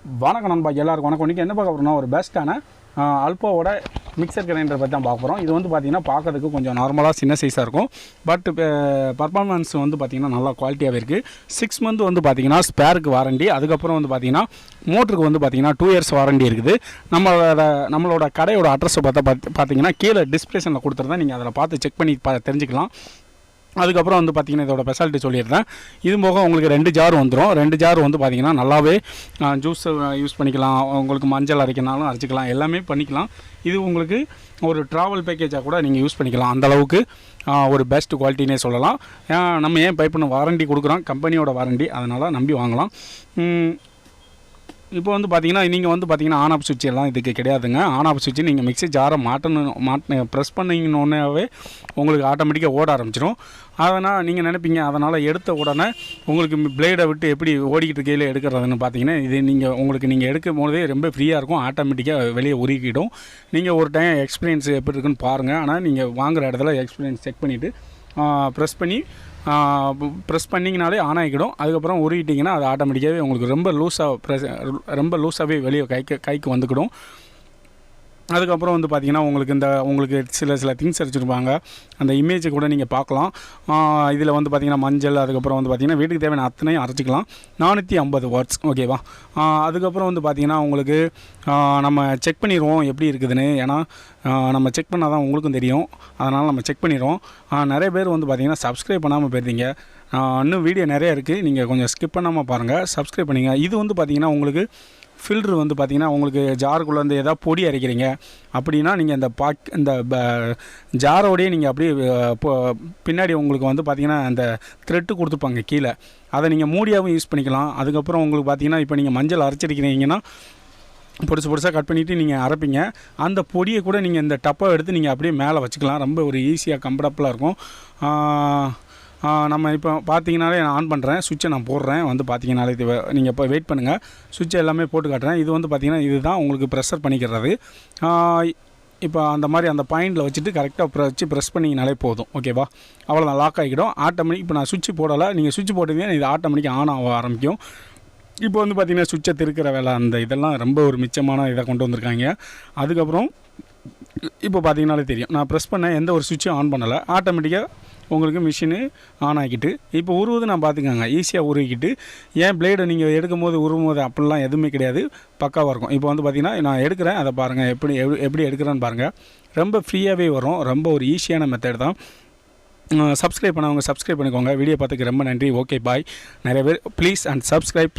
வணக்கம் நண்பா, எல்லாருக்கும் வணக்கம். இன்றைக்கி என்ன பார்க்க போகிறோம்னா, ஒரு பெஸ்ட்டான அல்போவோட மிக்சர் கிரைண்டர் பற்றி தான் பார்க்க போகிறோம். இது வந்து பார்த்திங்கன்னா பார்க்கறதுக்கு கொஞ்சம் நார்மலாக சின்ன சைஸாக இருக்கும். பட் பர்ஃபார்மன்ஸ் வந்து பார்த்திங்கன்னா நல்லா குவாலிட்டியாகவே இருக்குது. 6 மந்த் வந்து பார்த்திங்கன்னா ஸ்பேருக்கு வாரண்டி. அதுக்கப்புறம் வந்து பார்த்திங்கன்னா மோட்டருக்கு வந்து பார்த்திங்கன்னா 2 இயர்ஸ் வாரண்டி இருக்குது. நம்மளோட கடையோட அட்ரஸை பார்த்திங்கன்னா கீழே டிஸ்கிரிப்ஷனில் கொடுத்துருந்தேன். நீங்கள் அதில் பார்த்து செக் பண்ணி தெரிஞ்சுக்கலாம். அதுக்கப்புறம் வந்து பார்த்திங்கன்னா இதோட ஸ்பெஷாலிட்டி சொல்லியிருந்தேன். இது போக உங்களுக்கு 2 ஜார் வந்துடும். 2 ஜார் வந்து பார்த்திங்கன்னா நல்லாவே ஜூஸ் யூஸ் பண்ணிக்கலாம். உங்களுக்கு மஞ்சள் அரைக்கினாலும் அரைச்சிக்கலாம், எல்லாமே பண்ணிக்கலாம். இது உங்களுக்கு ஒரு ட்ராவல் பேக்கேஜாக கூட நீங்கள் யூஸ் பண்ணிக்கலாம். அந்தளவுக்கு ஒரு பெஸ்ட் குவாலிட்டினே சொல்லலாம். நம்ம ஏன் பைப்புன்னு வாரண்டி கொடுக்குறோம், கம்பெனியோட வாரண்டி, அதனால் நம்பி வாங்கலாம். இப்போ வந்து பார்த்திங்கன்னா நீங்கள் வந்து பார்த்திங்கன்னா ஆன் ஆஃப் சுவிட்ச் எல்லாம் இதுக்கு கிடையாதுங்க. ஆன் ஆஃப் சுவிட்ச் நீங்கள் மிக்ஸி ஜாரை ப்ரெஸ் பண்ணிங்கன்னொன்னே உங்களுக்கு ஆட்டோமேட்டிக்காக ஓட ஆரம்பிச்சிடும். அதனால் நீங்கள் நினைப்பீங்க, அதனால் எடுத்த உடனே உங்களுக்கு பிளேடை விட்டு எப்படி ஓடிக்கிட்டு இருக்கையில் எடுக்கிறதுன்னு பார்த்தீங்கன்னா, இது நீங்கள் எடுக்கும் போதே ரொம்ப ஃப்ரீயாக இருக்கும். ஆட்டோமேட்டிக்காக வெளியே உருகிடும். நீங்கள் ஒரு டைம் எக்ஸ்பீரியன்ஸ் எப்படி இருக்குன்னு பாருங்கள். ஆனால் நீங்கள் வாங்குகிற இடத்துல எக்ஸ்பீரியன்ஸ் செக் பண்ணிவிட்டு ப்ரெஸ் பண்ணிங்கனாலே ஆன் ஆகிக்கிடும். அதுக்கப்புறம் உருகிட்டிங்கன்னா அது ஆட்டோமேட்டிக்காகவே உங்களுக்கு ரொம்ப லூஸாகவே வெளியே கைக்கு வந்துக்கிடும். அதுக்கப்புறம் வந்து பார்த்திங்கன்னா உங்களுக்கு சில திங்ஸ் அடிச்சிருப்பாங்க. அந்த இமேஜை கூட நீங்கள் பார்க்கலாம். இதில் வந்து பார்த்திங்கன்னா மஞ்சள், அதுக்கப்புறம் வந்து பார்த்திங்கன்னா வீட்டுக்கு தேவையான அத்தனையும் அரைச்சிக்கலாம். 450 வாட்ஸ், ஓகேவா. அதுக்கப்புறம் வந்து பார்த்திங்கன்னா உங்களுக்கு நம்ம செக் பண்ணிடுவோம் எப்படி இருக்குதுன்னு. ஏன்னா நம்ம செக் பண்ணால் தான் உங்களுக்கும் தெரியும். அதனால் நம்ம செக் பண்ணிடுவோம். நிறைய பேர் வந்து பார்த்திங்கன்னா சப்ஸ்கிரைப் பண்ணாமல் போயிருந்தீங்க. இன்னும் வீடியோ நிறைய இருக்குது, நீங்கள் கொஞ்சம் ஸ்கிப் பண்ணாமல் பாருங்கள், சப்ஸ்கிரைப் பண்ணிங்க. இது வந்து பார்த்திங்கன்னா உங்களுக்கு ஃபில்ட்ரு வந்து பார்த்திங்கன்னா உங்களுக்கு ஜாருக்குள்ளே வந்து எதாவது பொடி அரைக்கிறீங்க அப்படின்னா நீங்கள் இந்த ஜாரோடையே நீங்கள் அப்படியே பின்னாடி உங்களுக்கு வந்து பார்த்திங்கன்னா அந்த த்ரெட்டு கொடுத்துருப்பாங்க கீழே, அதை நீங்கள் மூடியாகவும் யூஸ் பண்ணிக்கலாம். அதுக்கப்புறம் உங்களுக்கு பார்த்திங்கன்னா இப்போ நீங்கள் மஞ்சள் அரைச்சிருக்கிறீங்கன்னா பொடிசாக கட் பண்ணிவிட்டு நீங்கள் அரைப்பீங்க. அந்த பொடியை கூட நீங்கள் இந்த டப்பை எடுத்து நீங்கள் அப்படியே மேலே வச்சுக்கலாம். ரொம்ப ஒரு ஈஸியாக கம்ஃபர்டபுளாக இருக்கும். நம்ம இப்போ பார்த்தீங்கனாலே நான் ஆன் பண்ணுறேன், சுவிட்சை நான் போடுறேன். வந்து பார்த்தீங்கனாலே நீங்கள் இப்போ வெயிட் பண்ணுங்கள், சுவிட்சை எல்லாமே போட்டு காட்டுறேன். இது வந்து பார்த்திங்கன்னா இதுதான் உங்களுக்கு ப்ரெஷர் பண்ணிக்கிறது. இப்போ அந்த மாதிரி அந்த பாயிண்டில் வச்சுட்டு கரெக்டாக ப்ரெஸ் பண்ணிங்கனாலே போதும், ஓகேவா. அவ்வளோதான், லாக் ஆகிடும் ஆட்டோமேட்டிக். இப்போ நான் சுவிட்ச் போடலை, நீங்கள் சுவிட்ச் போட்டிங்கன்னா இது ஆட்டோமேட்டிக் ஆன் ஆக ஆரம்பிக்கும். இப்போ வந்து பார்த்திங்கன்னா சுவிட்சை திருக்கிற வேலை, அந்த இதெல்லாம் ரொம்ப ஒரு மிச்சமான இதை கொண்டு வந்திருக்காங்க. அதுக்கப்புறம் இப்போ பார்த்தீங்கனாலே தெரியும், நான் ப்ரெஸ் பண்ண எந்த ஒரு சுவிட்சும் ஆன் பண்ணலை, ஆட்டோமேட்டிக்காக உங்களுக்கு மிஷினு ஆன் ஆகிக்கிட்டு இப்போ உருவுது. நான் பார்த்துக்கோங்க, ஈஸியாக உருகிக்கிட்டு. ஏன் பிளேடை நீங்கள் எடுக்கும் போது உருவும் போது அப்படிலாம் எதுவுமே கிடையாது, பக்காவாக இருக்கும். இப்போ வந்து பார்த்திங்கன்னா நான் எடுக்கிறேன், அதை பாருங்கள் எப்படி எடுக்கிறேன்னு பாருங்கள். ரொம்ப ஃப்ரீயாகவே வரும். ரொம்ப ஒரு ஈஸியான மெத்தட் தான். சப்ஸ்கிரைப் பண்ணவங்க சப்ஸ்கிரைப் பண்ணிக்கோங்க. வீடியோ பார்த்துக்கு ரொம்ப நன்றி. ஓகே, பாய். நிறைய பேர் ப்ளீஸ் அண்ட் சப்ஸ்கிரைப்.